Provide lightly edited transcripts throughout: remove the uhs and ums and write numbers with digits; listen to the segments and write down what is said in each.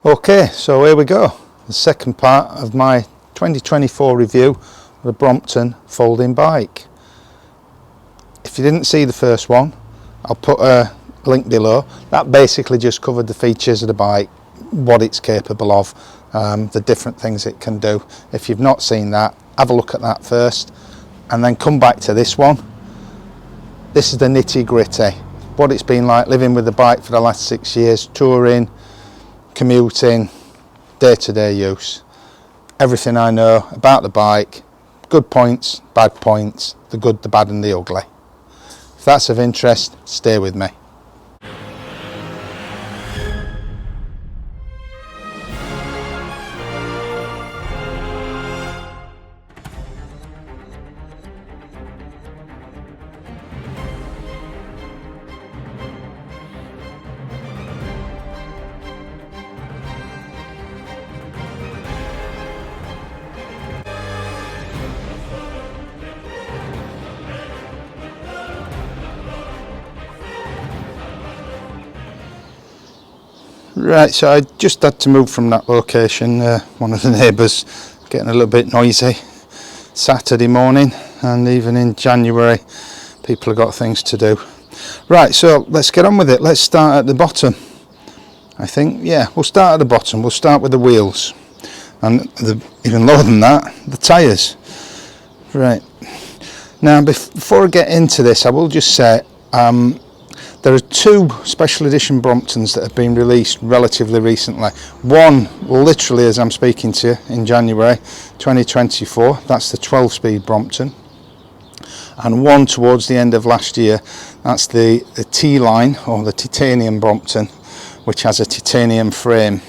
Okay, so here we go, the second part of my 2024 review of the Brompton folding bike. If you didn't see the first one, I'll put a link below. That basically just covered the features of the bike, what it's capable of, the different things it can do. If you've not seen that, have a look at that first and then come back to this one. This is the nitty gritty, what it's been like living with the bike for the last 6 years, touring, commuting, day-to-day use. Everything I know about the bike, good points, bad points, the good, the bad and the ugly. If that's of interest, stay with me. Right, so I just had to move from that location. One of the neighbours getting a little bit noisy Saturday morning, and even in January people have got things to do. Right, so let's get on with it. Let's start at the bottom. I think, yeah, we'll start at the bottom. We'll start with the wheels, and even lower than that, the tyres. Right, now before I get into this, I will just say there are two special edition Bromptons that have been released relatively recently. One, literally as I'm speaking to you, in January 2024, that's the 12-speed Brompton. And one towards the end of last year, that's the T-line, or the titanium Brompton, which has a titanium frame,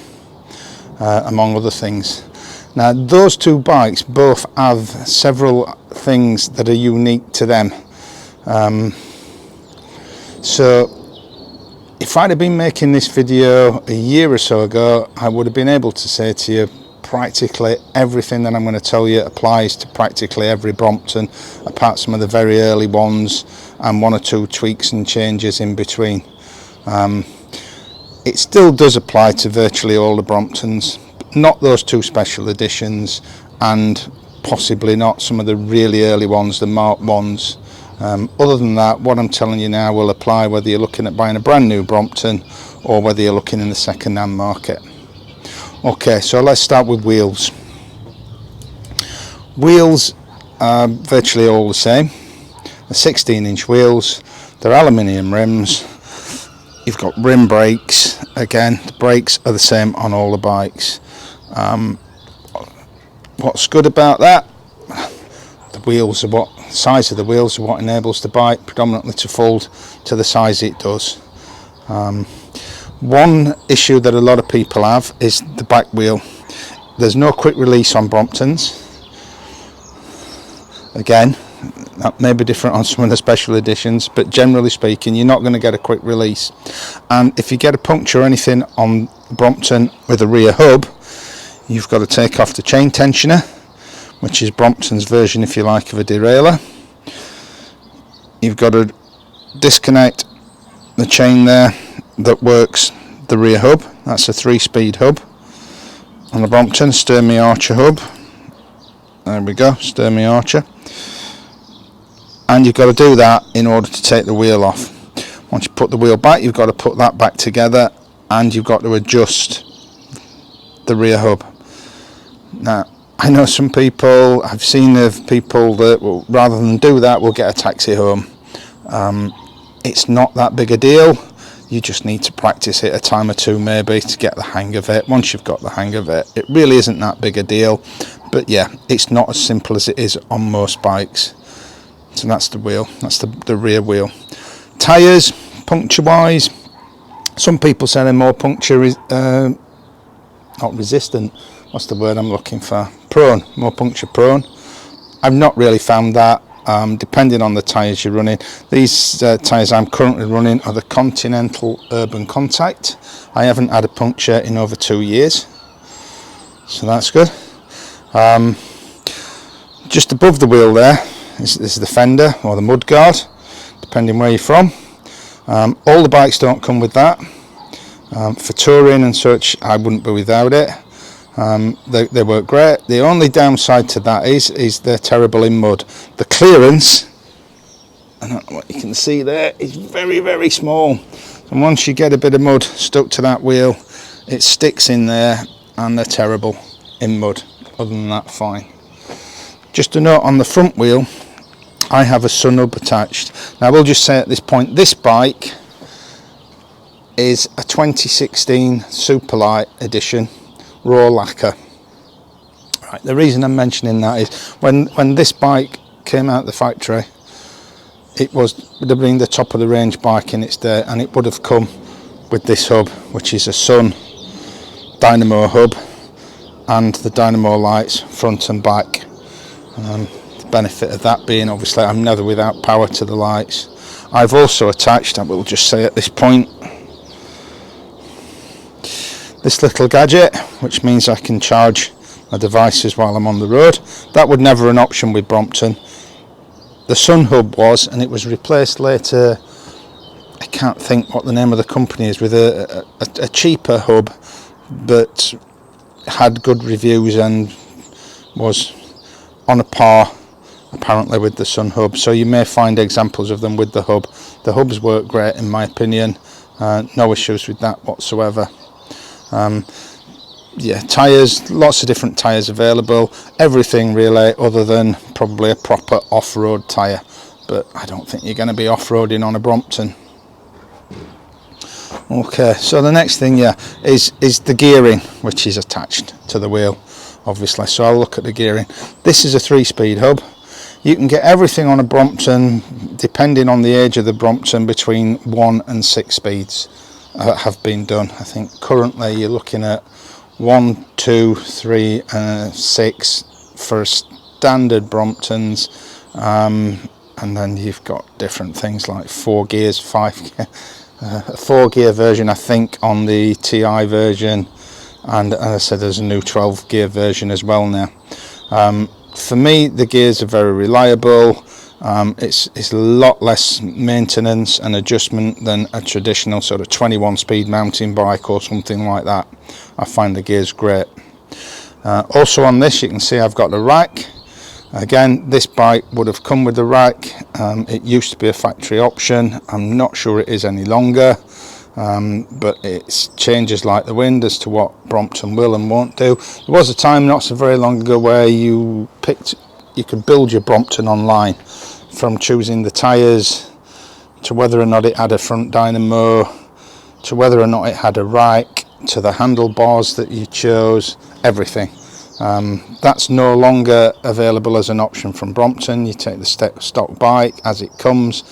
among other things. Now, those two bikes both have several things that are unique to them. So if I'd have been making this video a year or so ago, I would have been able to say to you practically everything that I'm going to tell you applies to practically every Brompton, apart from some of the very early ones and one or two tweaks and changes in between. It still does apply to virtually all the Bromptons, not those two special editions, and possibly not some of the really early ones, the Mark 1s. Other than that, what I'm telling you now will apply whether you're looking at buying a brand new Brompton or whether you're looking in the second-hand market. Okay, so let's start with wheels. Wheels are virtually all the same. They're 16-inch wheels, they're aluminium rims, you've got rim brakes. Again, the brakes are the same on all the bikes. What's good about that? The wheels are size of the wheels are what enables the bike predominantly to fold to the size it does. One issue that a lot of people have is the back wheel. There's no quick release on Bromptons. Again, that may be different on some of the special editions, but generally speaking, you're not going to get a quick release. And if you get a puncture or anything on Brompton with a rear hub, you've got to take off the chain tensioner, which is Brompton's version, if you like, of a derailleur. You've got to disconnect the chain there that works the rear hub. That's a 3-speed hub on the Brompton, Sturmey Archer hub. There we go, Sturmey Archer. And you've got to do that in order to take the wheel off. Once you put the wheel back, you've got to put that back together, and you've got to adjust the rear hub. Now, I know some people, I've seen of people that will, rather than do that, will get a taxi home. It's not that big a deal. You just need to practice it a time or two maybe to get the hang of it. Once you've got the hang of it, it really isn't that big a deal. But yeah, it's not as simple as it is on most bikes. So that's the wheel, that's the rear wheel. Tyres, puncture wise, some people say they're more puncture, not resistant, what's the word I'm looking for? Prone, more puncture prone. I've not really found that, depending on the tyres you're running. These tyres I'm currently running are the Continental Urban Contact. I haven't had a puncture in over 2 years, so that's good. Just above the wheel there is the fender or the mudguard, depending where you're from. All the bikes don't come with that. For touring and such, I wouldn't be without it. They work great. The only downside to that is they're terrible in mud. The clearance, I don't know what you can see there, is very, very small. And once you get a bit of mud stuck to that wheel, it sticks in there, and they're terrible in mud. Other than that, fine. Just a note on the front wheel, I have a sun hub attached. Now I will just say at this point, this bike is a 2016 Superlight edition raw lacquer. Right, the reason I'm mentioning that is when this bike came out of the factory, it would have been the top of the range bike in its day, and it would have come with this hub, which is a Sun dynamo hub and the dynamo lights front and back. The benefit of that being, obviously, I'm never without power to the lights. I've also attached, I will just say at this point, this little gadget, which means I can charge my devices while I'm on the road. That would never an option with Brompton. The Sun hub was, and it was replaced later, I can't think what the name of the company is, with a cheaper hub, but had good reviews and was on a par apparently with the Sun hub. So you may find examples of them with the hub. The hubs work great in my opinion, no issues with that whatsoever. Yeah, tyres, lots of different tyres available, everything really other than probably a proper off-road tyre, but I don't think you're going to be off-roading on a Brompton. Okay, so the next thing, yeah, is the gearing, which is attached to the wheel, obviously. So I'll look at the gearing. This is a 3-speed hub. You can get everything on a Brompton, depending on the age of the Brompton, between 1 and 6 speeds have been done. I think currently you're looking at 1, 2, 3, 6 for standard Bromptons, and then you've got different things like 4 gears, 5 gear. A 4-gear version I think on the TI version, and as I said, there's a new 12-gear version as well now. For me, the gears are very reliable. It's a lot less maintenance and adjustment than a traditional sort of 21-speed mountain bike or something like that. I find the gears great. Also on this, you can see I've got the rack. Again, this bike would have come with the rack. It used to be a factory option. I'm not sure it is any longer, but it changes like the wind as to what Brompton will and won't do. There was a time not so very long ago where you could build your Brompton online, from choosing the tyres to whether or not it had a front dynamo, to whether or not it had a rack, to the handlebars that you chose, everything. That's no longer available as an option from Brompton. You take the stock bike as it comes,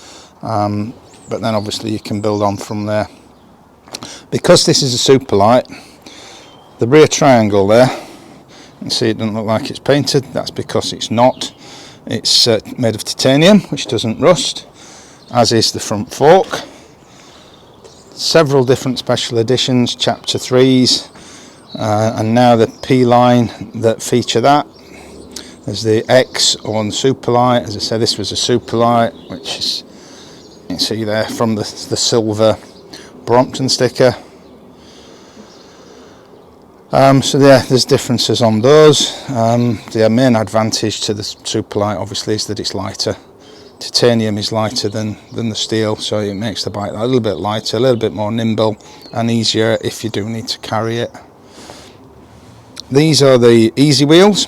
but then obviously you can build on from there. Because this is a Superlight, the rear triangle there, you can see it doesn't look like it's painted. That's because it's not. It's made of titanium, which doesn't rust, as is the front fork. Several different special editions, chapter 3s, and now the P line that feature that. There's the X on Superlight. As I said, this was a Superlight, which is, you can see there from the silver Brompton sticker. So yeah, there's differences on those. The main advantage to the Superlight obviously is that it's lighter. Titanium is lighter than the steel, so it makes the bike a little bit lighter, a little bit more nimble and easier if you do need to carry it. These are the easy wheels.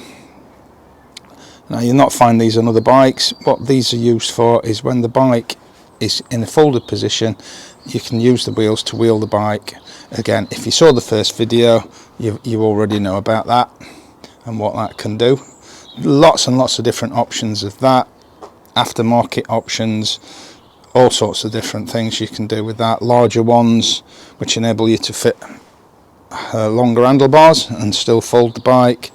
Now you'll not find these on other bikes. What these are used for is when the bike is in a folded position, you can use the wheels to wheel the bike. Again, if you saw the first video, you already know about that and what that can do. Lots and lots of different options of that. Aftermarket options, all sorts of different things you can do with that. Larger ones which enable you to fit longer handlebars and still fold the bike.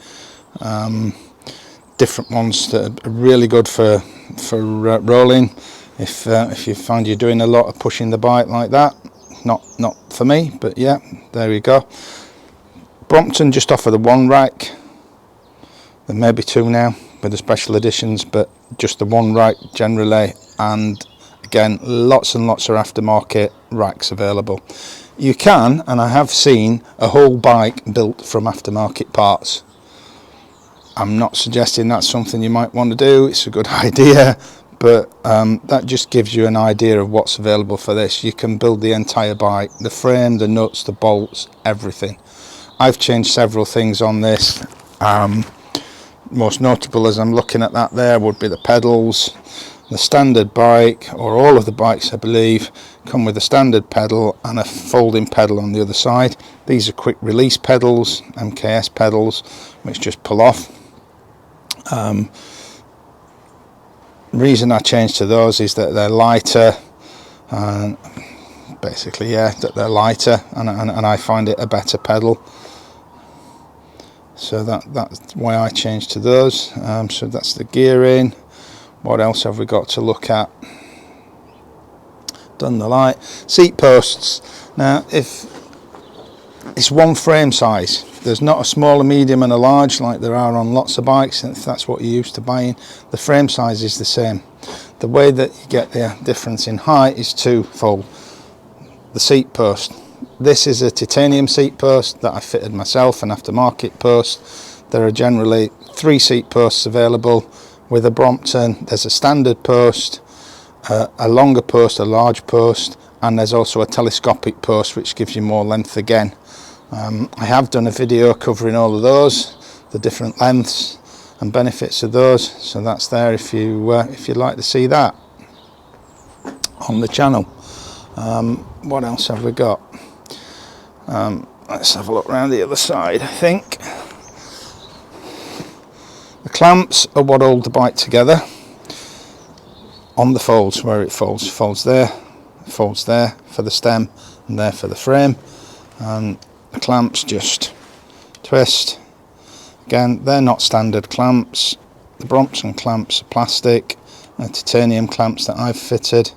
Different ones that are really good for rolling. If you find you're doing a lot of pushing the bike like that, not for me, but yeah, there we go. Brompton just offer the one rack. There may be two now with the special editions, but just the one rack generally, and again lots and lots of aftermarket racks available. You can, and I have seen, a whole bike built from aftermarket parts. I'm not suggesting that's something you might want to do. It's a good idea, but that just gives you an idea of what's available for this. You can build the entire bike, the frame, the nuts, the bolts, everything. I've changed several things on this. Most notable, as I'm looking at that there, would be the pedals. The standard bike, or all of the bikes I believe, come with a standard pedal and a folding pedal on the other side. These are quick release pedals, MKS pedals, which just pull off. Reason I changed to those is that they're lighter, and basically, yeah, that they're lighter, and I find it a better pedal. So that's why I changed to those. So that's the gearing. What else have we got to look at? Done the light. Seat posts. Now, if it's one frame size, there's not a small, a medium and a large like there are on lots of bikes, and if that's what you're used to buying, the frame size is the same. The way that you get the difference in height is twofold. The seat post. This is a titanium seat post that I fitted myself, an aftermarket post. There are generally 3 seat posts available. With a Brompton, there's a standard post, a longer post, a large post, and there's also a telescopic post which gives you more length again. I have done a video covering all of those, the different lengths and benefits of those, so that's there if you'd like to see that on the channel. What else have we got? Let's have a look around the other side. I think the clamps are what hold the bike together on the folds, where it folds there for the stem and there for the frame, and the clamps just twist. Again, they're not standard clamps. The Brompton clamps are plastic, and titanium clamps that I've fitted.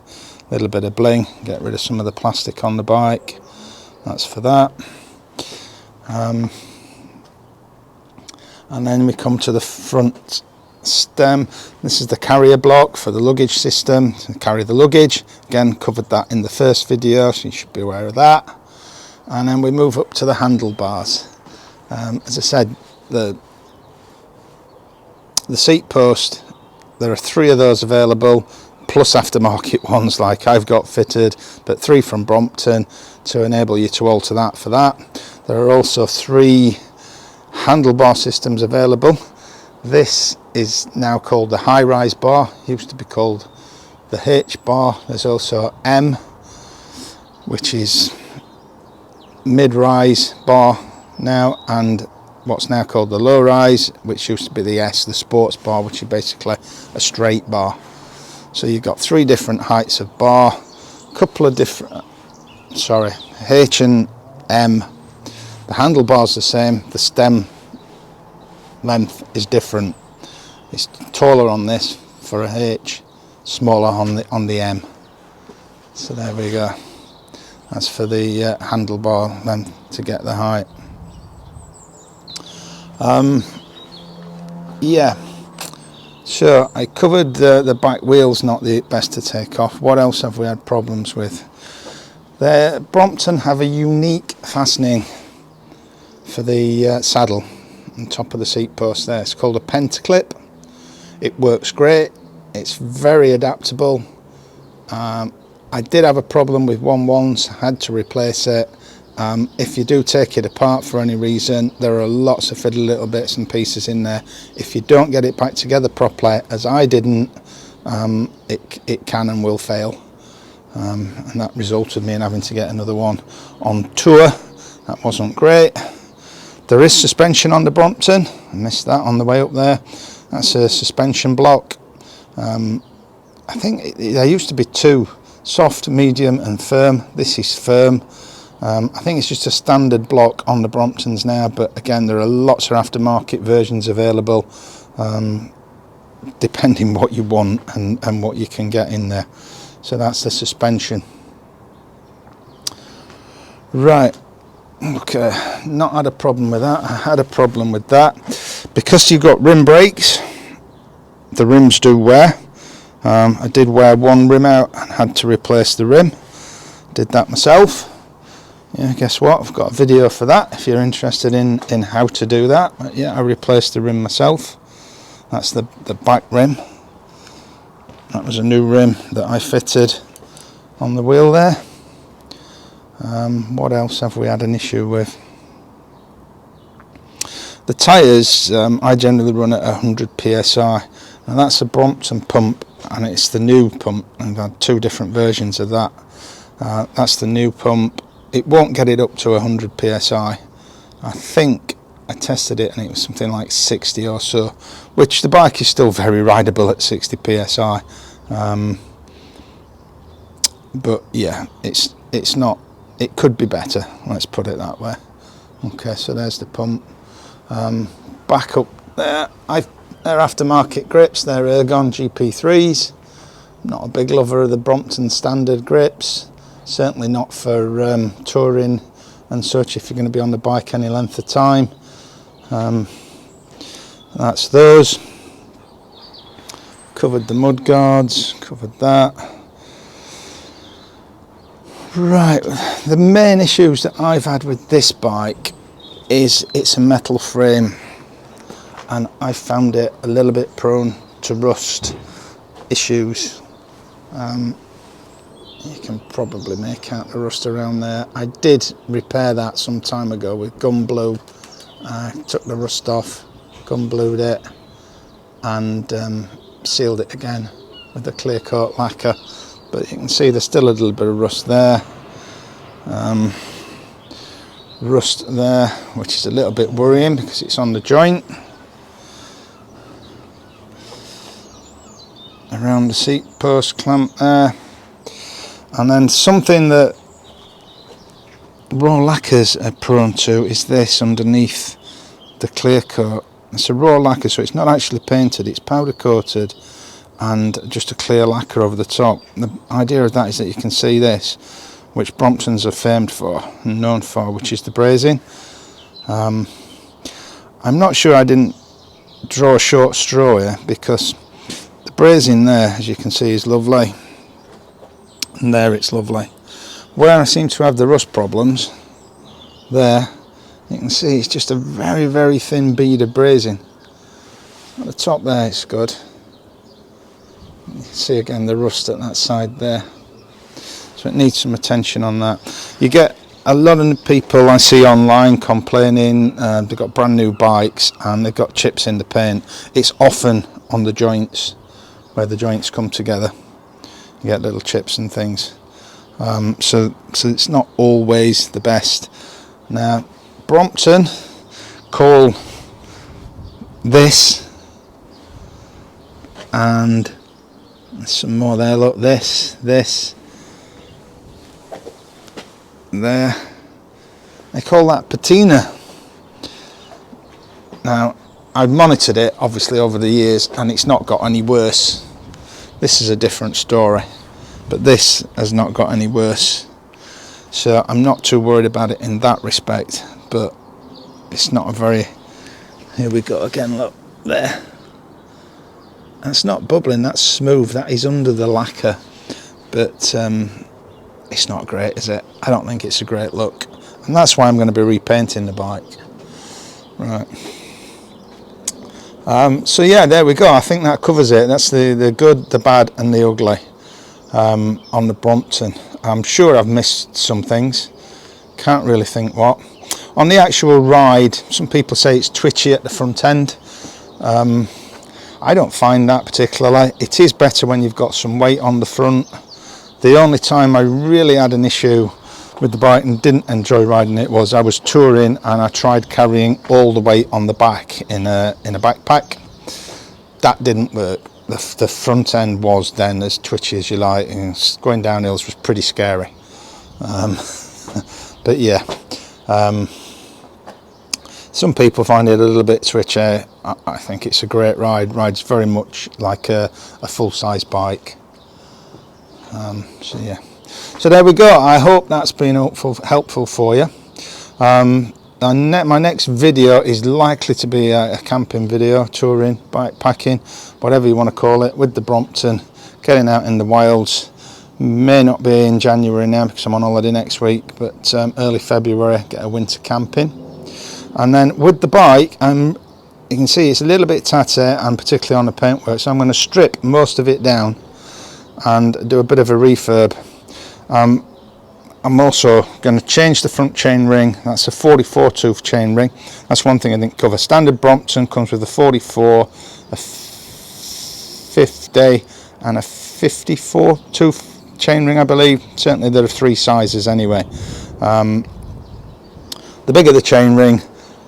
A little bit of bling, get rid of some of the plastic on the bike. That's for that. And then we come to the front stem. This is the carrier block for the luggage system to carry the luggage. Again, covered that in the first video, so you should be aware of that. And then we move up to the handlebars. As I said, the seat post, there are 3 of those available, plus aftermarket ones like I've got fitted, but 3 from Brompton to enable you to alter that for that. There are also 3 handlebar systems available. This is now called the high-rise bar, used to be called the H bar. There's also M, which is mid-rise bar now, and what's now called the low-rise, which used to be the S, the sports bar, which is basically a straight bar. So you've got 3 different heights of bar, couple of different, H and M. The handlebar's the same, the stem length is different. It's taller on this for a H, smaller on the M. So there we go. That's for the handlebar length to get the height. Yeah. So I covered the back wheels, not the best to take off. What else have we had problems with? The Brompton have a unique fastening for the saddle on top of the seat post there. It's called a pentaclip. It works great. It's very adaptable. I did have a problem with one once, I had to replace it. If you do take it apart for any reason, there are lots of fiddly little bits and pieces in there. If you don't get it back together properly, as I didn't, it can and will fail. And that resulted me in having to get another one on tour. That wasn't great. There is suspension on the Brompton. I missed that on the way up there. That's a suspension block. I think there used to be 2, soft, medium and firm. This is firm. I think it's just a standard block on the Bromptons now, but again there are lots of aftermarket versions available, depending what you want and what you can get in there. So that's the suspension. Right, okay, not had a problem with that. I had a problem with that because you've got rim brakes. The rims do wear. I did wear one rim out and had to replace the rim. Did that myself. yeah, guess what, I've got a video for that if you're interested in how to do that. But yeah, I replaced the rim myself. That's the back rim. That was a new rim that I fitted on the wheel there. What else have we had an issue with? The tyres, I generally run at 100 psi. Now that's a Brompton pump, and it's the new pump. I've had two different versions of that. That's the new pump. It won't get it up to 100 psi. I think I tested it and it was something like 60 or so, which the bike is still very rideable at 60 psi. But yeah, it's not. It could be better. Let's put it that way. Okay, so there's the pump. Back up there, they're aftermarket grips. They're Ergon GP3s. Not a big lover of the Brompton standard grips. Certainly not for touring and such. If you're going to be on the bike any length of time, that's those. Covered the mud guards. Covered that. Right. The main issues that I've had with this bike is it's a metal frame, and I found it a little bit prone to rust issues. You can probably make out the rust around there. I did repair that some time ago with gun blue. I took the rust off, gun blued it, and sealed it again with the clear coat lacquer, but you can see there's still a little bit of rust there. Rust there, which is a little bit worrying because it's on the joint. Around the seat post clamp there. And then something that raw lacquers are prone to is this underneath the clear coat. It's a raw lacquer, so it's not actually painted, it's powder coated and just a clear lacquer over the top. The idea of that is that you can see this, which Bromptons are famed for and known for, which is the brazing. I'm not sure I didn't draw a short straw here, because the brazing there, as you can see, is lovely, and there it's lovely. Where I seem to have the rust problems, there, you can see it's just a very, very thin bead of brazing. At the top there it's good. You can see again the rust at that side there. So it needs some attention on that. You get a lot of people I see online complaining they've got brand new bikes and they've got chips in the paint. It's often on the joints, where the joints come together. You get little chips and things. So it's not always the best. Now, Brompton call this, and there's some more there, look, this, there, they call that patina. Now, I've monitored it obviously over the years and it's not got any worse. This is a different story, but this has not got any worse, so I'm not too worried about it in that respect. But it's not a very, here we go again, look there, that's not bubbling, that's smooth, that is under the lacquer, but it's not great, is it? I don't think it's a great look, and that's why I'm going to be repainting the bike. Right. So yeah, there we go. I think that covers it. That's the good, the bad and the ugly on the Brompton. I'm sure I've missed some things, can't really think what. On the actual ride, some people say it's twitchy at the front end. I don't find that particularly. It is better when you've got some weight on the front. The only time I really had an issue with the bike and didn't enjoy riding it was I was touring and I tried carrying all the weight on the back in a backpack. That didn't work. The front end was then as twitchy as you like, and going down hills was pretty scary. But yeah, some people find it a little bit twitchy. I think it's a great ride. Rides very much like a full-size bike. So yeah, so there we go. I hope that's been helpful for you. My next video is likely to be a camping video, touring, bike packing, whatever you want to call it, with the Brompton, getting out in the wilds, May not be in January now because I'm on holiday next week, but early February, get a winter camping. And then with the bike, you can see it's a little bit tatty, and particularly on the paintwork, so I'm going to strip most of it down and do a bit of a refurb. I'm also going to change the front chain ring. That's a 44 tooth chain ring. That's one thing I didn't cover. Standard Brompton comes with a 44, a 50 and a 54 tooth chain ring, I believe. Certainly there are 3 sizes anyway. The bigger the chain ring,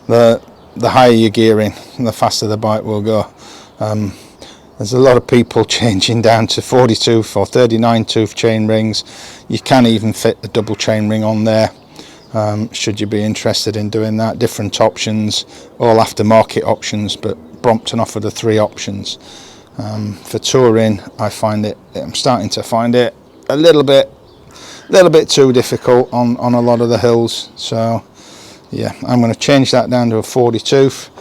the higher your gearing and the faster the bike will go. There's a lot of people changing down to 40 tooth or 39 tooth chain rings. You can even fit the double chain ring on there, should you be interested in doing that. Different options, all aftermarket options, but Brompton offer the 3 options. For touring, I'm starting to find it a little bit too difficult on a lot of the hills. So yeah, I'm going to change that down to a 40 tooth.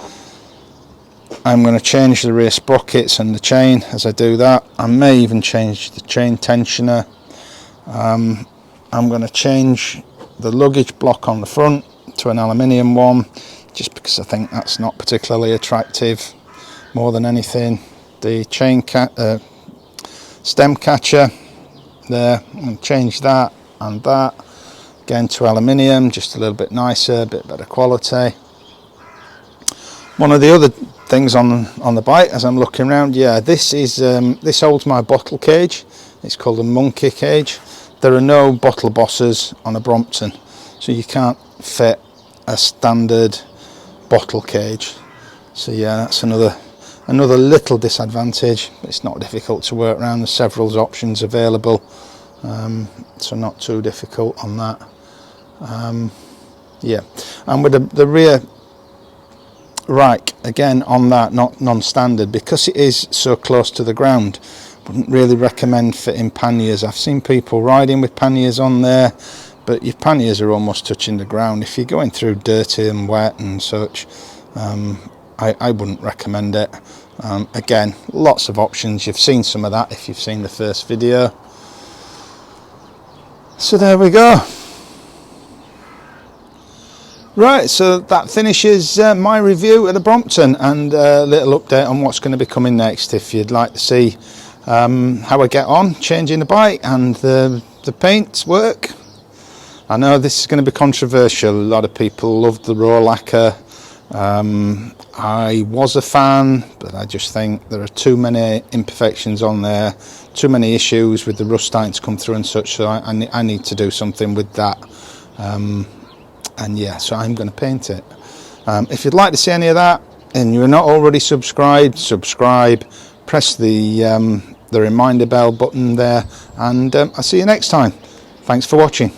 I'm going to change the rear sprockets and the chain as I do that. I may even change the chain tensioner. I'm going to change the luggage block on the front to an aluminium one, just because I think that's not particularly attractive more than anything. The chain stem catcher there, I'm going to change that and that again to aluminium, just a little bit nicer, a bit better quality. One of the other things on the bike as I'm looking around, yeah, this holds my bottle cage. It's called a monkey cage. There are no bottle bosses on a Brompton, so you can't fit a standard bottle cage. So yeah, that's another little disadvantage. It's not difficult to work around. There's several options available, so not too difficult on that. Yeah, and with the rear rack again on that, not non-standard, because it is so close to the ground. Wouldn't really recommend fitting panniers. I've seen people riding with panniers on there, but your panniers are almost touching the ground. If you're going through dirty and wet and such, I wouldn't recommend it. Again, lots of options. You've seen some of that if you've seen the first video. So there we go. Right, so that finishes my review of the Brompton, and a little update on what's going to be coming next. If you'd like to see how I get on changing the bike and the paint work. I know this is going to be controversial. A lot of people love the raw lacquer. I was a fan, but I just think there are too many imperfections on there, too many issues with the rust starting to come through and such, so I need to do something with that. And yeah, so I'm going to paint it. If you'd like to see any of that and you're not already subscribed, subscribe, press the reminder bell button there, and I'll see you next time. Thanks for watching.